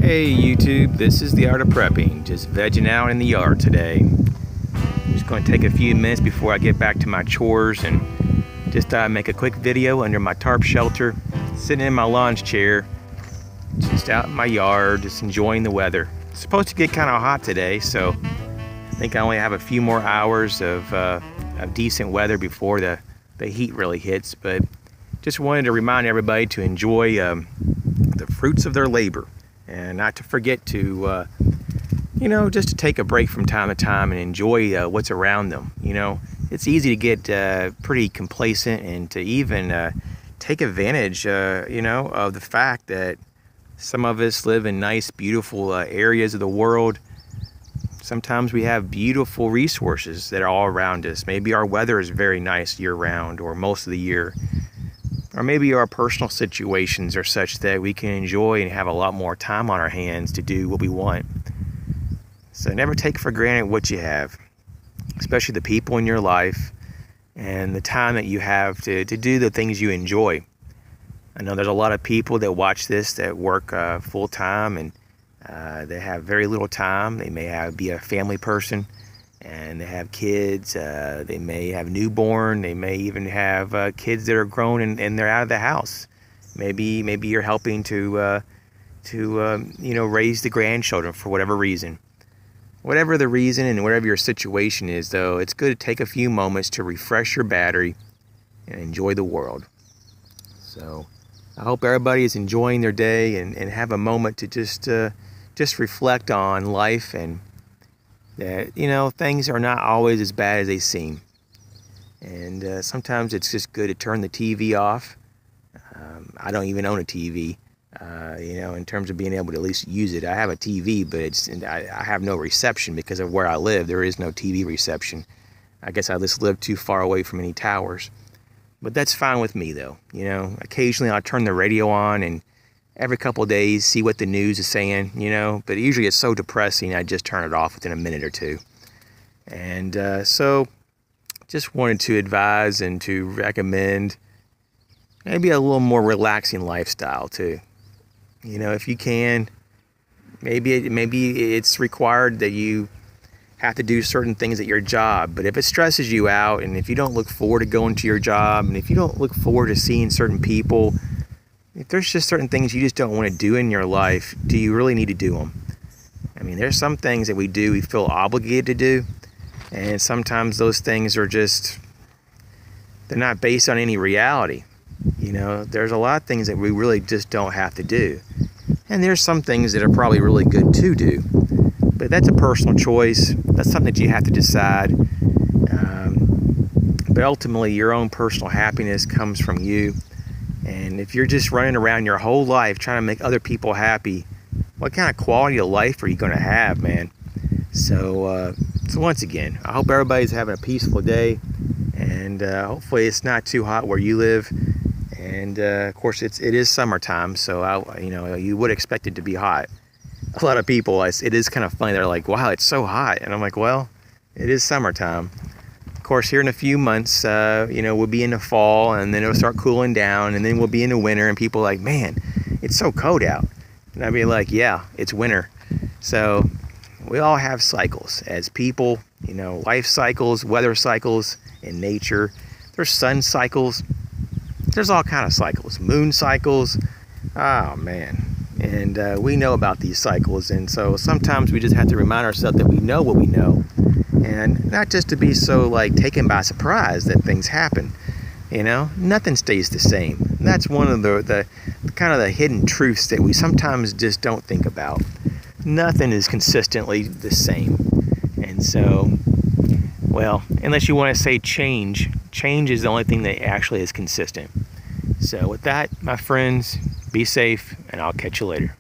Hey YouTube, this is the Art of Prepping, just vegging out in the yard today. I'm just going to take a few minutes before I get back to my chores and just make a quick video under my tarp shelter, sitting in my lounge chair, just out in my yard, just enjoying the weather. It's supposed to get kind of hot today, so I think I only have a few more hours of decent weather before the heat really hits, but just wanted to remind everybody to enjoy the fruits of their labor. And not to forget to, just to take a break from time to time and enjoy what's around them. It's easy to get pretty complacent and to even take advantage, of the fact that some of us live in nice, beautiful areas of the world. Sometimes we have beautiful resources that are all around us. Maybe our weather is very nice year-round or most of the year. Or maybe our personal situations are such that we can enjoy and have a lot more time on our hands to do what we want. So never take for granted what you have, especially the people in your life and the time that you have to do the things you enjoy. I know there's a lot of people that watch this that work full-time and they have very little time. They may be a family person and they have kids, they may have newborn, they may even have kids that are grown and they're out of the house. Maybe you're helping to raise the grandchildren for whatever reason. Whatever the reason and whatever your situation is, though, it's good to take a few moments to refresh your battery and enjoy the world. So I hope everybody is enjoying their day and have a moment to just reflect on life and that, things are not always as bad as they seem. And sometimes it's just good to turn the TV off. I don't even own a TV, in terms of being able to at least use it. I have a TV, but I have no reception because of where I live. There is no TV reception. I guess I just live too far away from any towers. But that's fine with me, though. Occasionally I'll turn the radio on and every couple of days, see what the news is saying, but usually it's so depressing, I just turn it off within a minute or two. And so just wanted to advise and to recommend maybe a little more relaxing lifestyle too. If you can, maybe it's required that you have to do certain things at your job, but if it stresses you out and if you don't look forward to going to your job and if you don't look forward to seeing certain people, if there's just certain things you just don't want to do in your life, do you really need to do them? I mean, there's some things that we feel obligated to do, and sometimes those things are they're not based on any reality. There's a lot of things that we really just don't have to do. And there's some things that are probably really good to do. But that's a personal choice. That's something that you have to decide. But ultimately, your own personal happiness comes from you. And if you're just running around your whole life trying to make other people happy, what kind of quality of life are you going to have, man? So once again, I hope everybody's having a peaceful day, and hopefully it's not too hot where you live. And of course, it is summertime, so you would expect it to be hot. A lot of people, it is kind of funny. They're like, "Wow, it's so hot," and I'm like, "Well, it is summertime." Of course, here in a few months, we'll be in the fall, and then it'll start cooling down, and then we'll be in the winter, and people are like, "Man, it's so cold out." And I'd be like, "Yeah, it's winter." So we all have cycles as people, life cycles, weather cycles in nature. There's sun cycles. There's all kind of cycles, moon cycles. Oh, man. And we know about these cycles, and so sometimes we just have to remind ourselves that we know what we know. And not just to be so taken by surprise that things happen. Nothing stays the same. And that's one of the kind of the hidden truths that we sometimes just don't think about. Nothing is consistently the same. And so, well, unless you want to say change is the only thing that actually is consistent. So with that, my friends, be safe, and I'll catch you later.